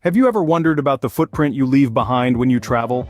Have you ever wondered about the footprint you leave behind when you travel?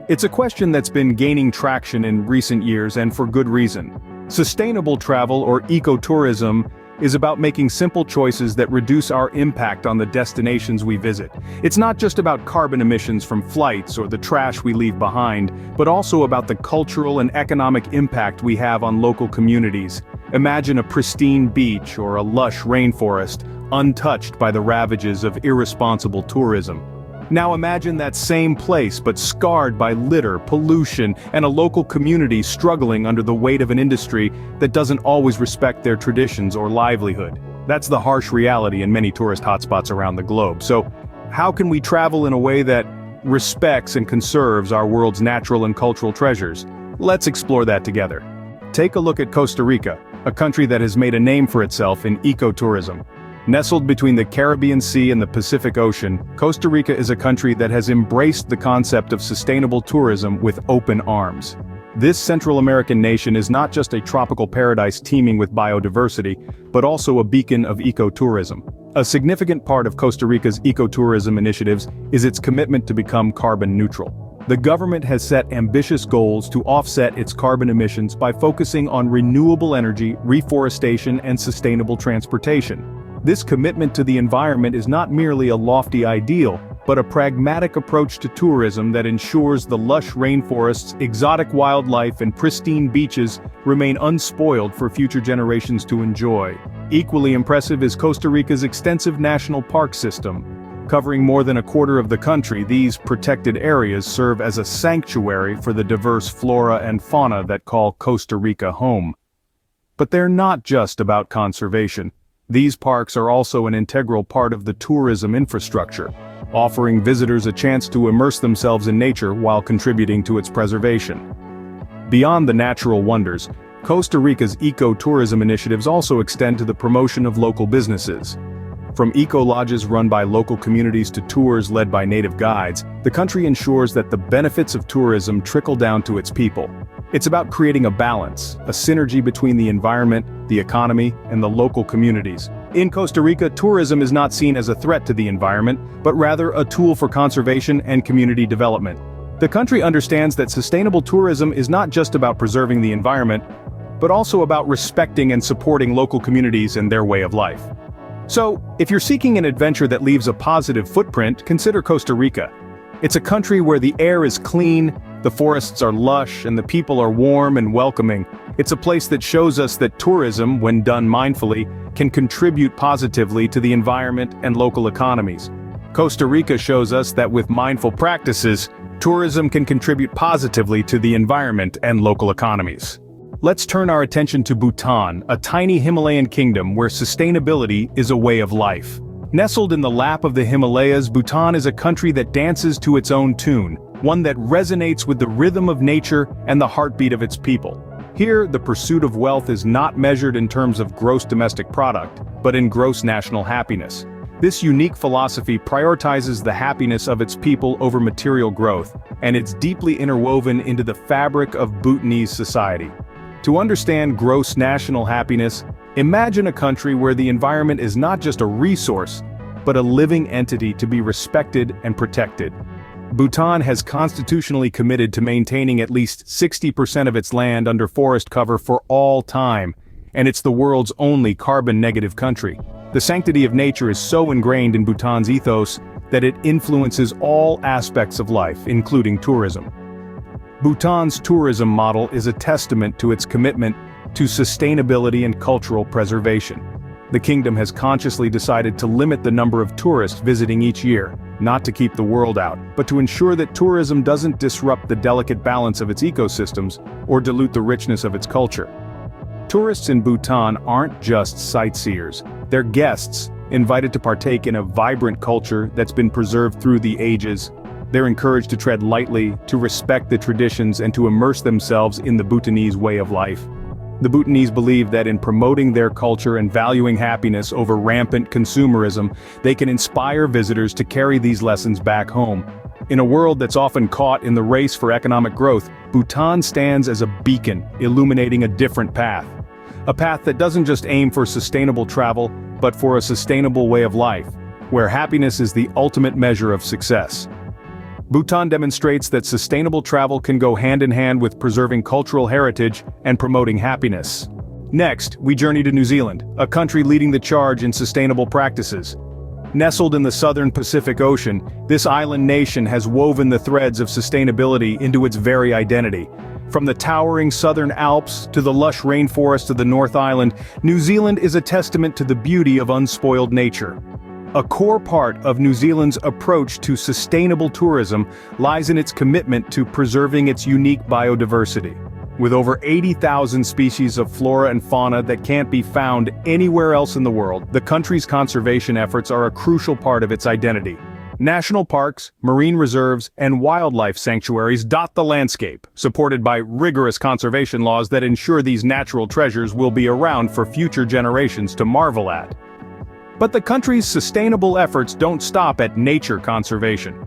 It's a question that's been gaining traction in recent years, and for good reason. Sustainable travel, or ecotourism, is about making simple choices that reduce our impact on the destinations we visit. It's not just about carbon emissions from flights or the trash we leave behind, but also about the cultural and economic impact we have on local communities. Imagine a pristine beach or a lush rainforest, untouched by the ravages of irresponsible tourism. Now imagine that same place but scarred by litter, pollution, and a local community struggling under the weight of an industry that doesn't always respect their traditions or livelihood. That's the harsh reality in many tourist hotspots around the globe. So, how can we travel in a way that respects and conserves our world's natural and cultural treasures? Let's explore that together. Take a look at Costa Rica, a country that has made a name for itself in ecotourism. Nestled between the Caribbean Sea and the Pacific Ocean, Costa Rica is a country that has embraced the concept of sustainable tourism with open arms. This Central American nation is not just a tropical paradise teeming with biodiversity, but also a beacon of ecotourism. A significant part of Costa Rica's ecotourism initiatives is its commitment to become carbon neutral. The government has set ambitious goals to offset its carbon emissions by focusing on renewable energy, reforestation, and sustainable transportation. This commitment to the environment is not merely a lofty ideal, but a pragmatic approach to tourism that ensures the lush rainforests, exotic wildlife, and pristine beaches remain unspoiled for future generations to enjoy. Equally impressive is Costa Rica's extensive national park system. Covering more than a quarter of the country, these protected areas serve as a sanctuary for the diverse flora and fauna that call Costa Rica home. But they're not just about conservation. These parks are also an integral part of the tourism infrastructure, offering visitors a chance to immerse themselves in nature while contributing to its preservation. Beyond the natural wonders, Costa Rica's eco-tourism initiatives also extend to the promotion of local businesses. From eco-lodges run by local communities to tours led by native guides, the country ensures that the benefits of tourism trickle down to its people. It's about creating a balance, a synergy between the environment, the economy, and the local communities. In Costa Rica, tourism is not seen as a threat to the environment, but rather a tool for conservation and community development. The country understands that sustainable tourism is not just about preserving the environment, but also about respecting and supporting local communities and their way of life. So, if you're seeking an adventure that leaves a positive footprint, consider Costa Rica. It's a country where the air is clean, the forests are lush, and the people are warm and welcoming. It's a place that shows us that tourism, when done mindfully, can contribute positively to the environment and local economies. Costa Rica shows us that with mindful practices, tourism can contribute positively to the environment and local economies. Let's turn our attention to Bhutan, a tiny Himalayan kingdom where sustainability is a way of life. Nestled in the lap of the Himalayas, Bhutan is a country that dances to its own tune, one that resonates with the rhythm of nature and the heartbeat of its people. Here, the pursuit of wealth is not measured in terms of gross domestic product, but in gross national happiness. This unique philosophy prioritizes the happiness of its people over material growth, and it's deeply interwoven into the fabric of Bhutanese society. To understand gross national happiness, imagine a country where the environment is not just a resource, but a living entity to be respected and protected. Bhutan has constitutionally committed to maintaining at least 60% of its land under forest cover for all time, and it's the world's only carbon-negative country. The sanctity of nature is so ingrained in Bhutan's ethos that it influences all aspects of life, including tourism. Bhutan's tourism model is a testament to its commitment to sustainability and cultural preservation. The kingdom has consciously decided to limit the number of tourists visiting each year, not to keep the world out, but to ensure that tourism doesn't disrupt the delicate balance of its ecosystems or dilute the richness of its culture. Tourists in Bhutan aren't just sightseers, they're guests, invited to partake in a vibrant culture that's been preserved through the ages. They're encouraged to tread lightly, to respect the traditions, and to immerse themselves in the Bhutanese way of life. The Bhutanese believe that in promoting their culture and valuing happiness over rampant consumerism, they can inspire visitors to carry these lessons back home. In a world that's often caught in the race for economic growth, Bhutan stands as a beacon, illuminating a different path. A path that doesn't just aim for sustainable travel, but for a sustainable way of life. where happiness is the ultimate measure of success. Bhutan demonstrates that sustainable travel can go hand in hand with preserving cultural heritage and promoting happiness. Next, we journey to New Zealand, a country leading the charge in sustainable practices. Nestled in the southern Pacific Ocean, this island nation has woven the threads of sustainability into its very identity. From the towering southern Alps to the lush rainforest of the North Island, New Zealand is a testament to the beauty of unspoiled nature. A core part of New Zealand's approach to sustainable tourism lies in its commitment to preserving its unique biodiversity. With over 80,000 species of flora and fauna that can't be found anywhere else in the world, the country's conservation efforts are a crucial part of its identity. National parks, marine reserves, and wildlife sanctuaries dot the landscape, supported by rigorous conservation laws that ensure these natural treasures will be around for future generations to marvel at. But the country's sustainable efforts don't stop at nature conservation.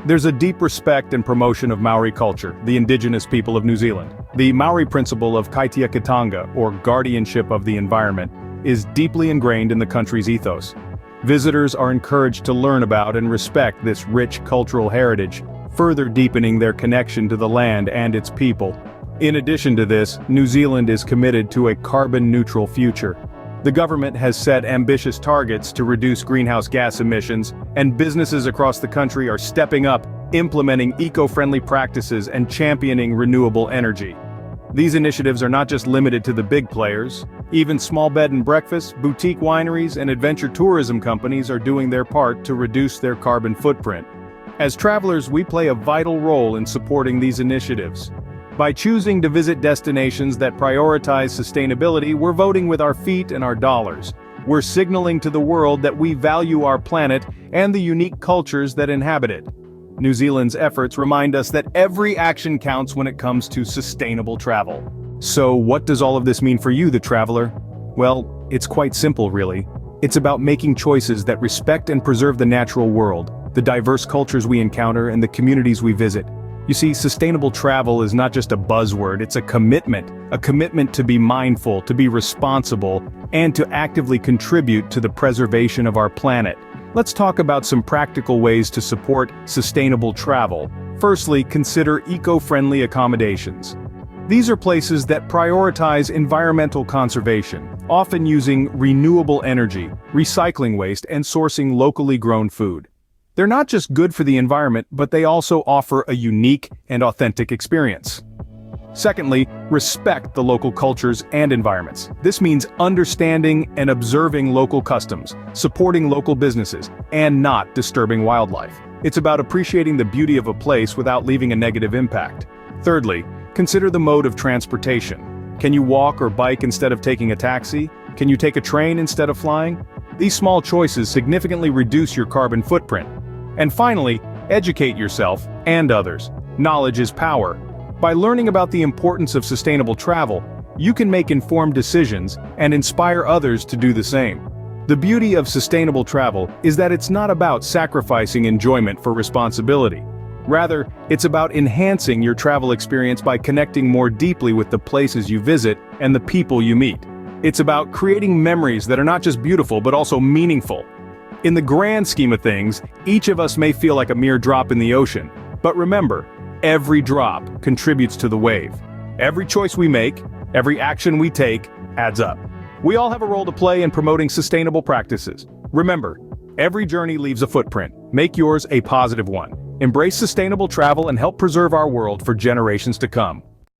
There's a deep respect and promotion of Maori culture, the indigenous people of New Zealand. The Maori principle of kaitiakitanga, or guardianship of the environment, is deeply ingrained in the country's ethos. Visitors are encouraged to learn about and respect this rich cultural heritage, further deepening their connection to the land and its people. In addition to this, New Zealand is committed to a carbon-neutral future. The government has set ambitious targets to reduce greenhouse gas emissions, and businesses across the country are stepping up, implementing eco-friendly practices and championing renewable energy. These initiatives are not just limited to the big players. Even small bed and breakfasts, boutique wineries, and adventure tourism companies are doing their part to reduce their carbon footprint. As travelers, we play a vital role in supporting these initiatives. By choosing to visit destinations that prioritize sustainability, we're voting with our feet and our dollars. We're signaling to the world that we value our planet and the unique cultures that inhabit it. New Zealand's efforts remind us that every action counts when it comes to sustainable travel. So what does all of this mean for you, the traveler? Well, it's quite simple, really. It's about making choices that respect and preserve the natural world, the diverse cultures we encounter, and the communities we visit. You see, sustainable travel is not just a buzzword, it's a commitment to be mindful, to be responsible, and to actively contribute to the preservation of our planet. Let's talk about some practical ways to support sustainable travel. Firstly, consider eco-friendly accommodations. These are places that prioritize environmental conservation, often using renewable energy, recycling waste, and sourcing locally grown food. They're not just good for the environment, but they also offer a unique and authentic experience. Secondly, respect the local cultures and environments. This means understanding and observing local customs, supporting local businesses, and not disturbing wildlife. It's about appreciating the beauty of a place without leaving a negative impact. Thirdly, consider the mode of transportation. Can you walk or bike instead of taking a taxi? Can you take a train instead of flying? These small choices significantly reduce your carbon footprint. And finally, educate yourself and others. Knowledge is power. By learning about the importance of sustainable travel, you can make informed decisions and inspire others to do the same. The beauty of sustainable travel is that it's not about sacrificing enjoyment for responsibility. Rather, it's about enhancing your travel experience by connecting more deeply with the places you visit and the people you meet. It's about creating memories that are not just beautiful but also meaningful. In the grand scheme of things, each of us may feel like a mere drop in the ocean. But remember, every drop contributes to the wave. Every choice we make, every action we take, adds up. We all have a role to play in promoting sustainable practices. Remember, every journey leaves a footprint. Make yours a positive one. Embrace sustainable travel and help preserve our world for generations to come.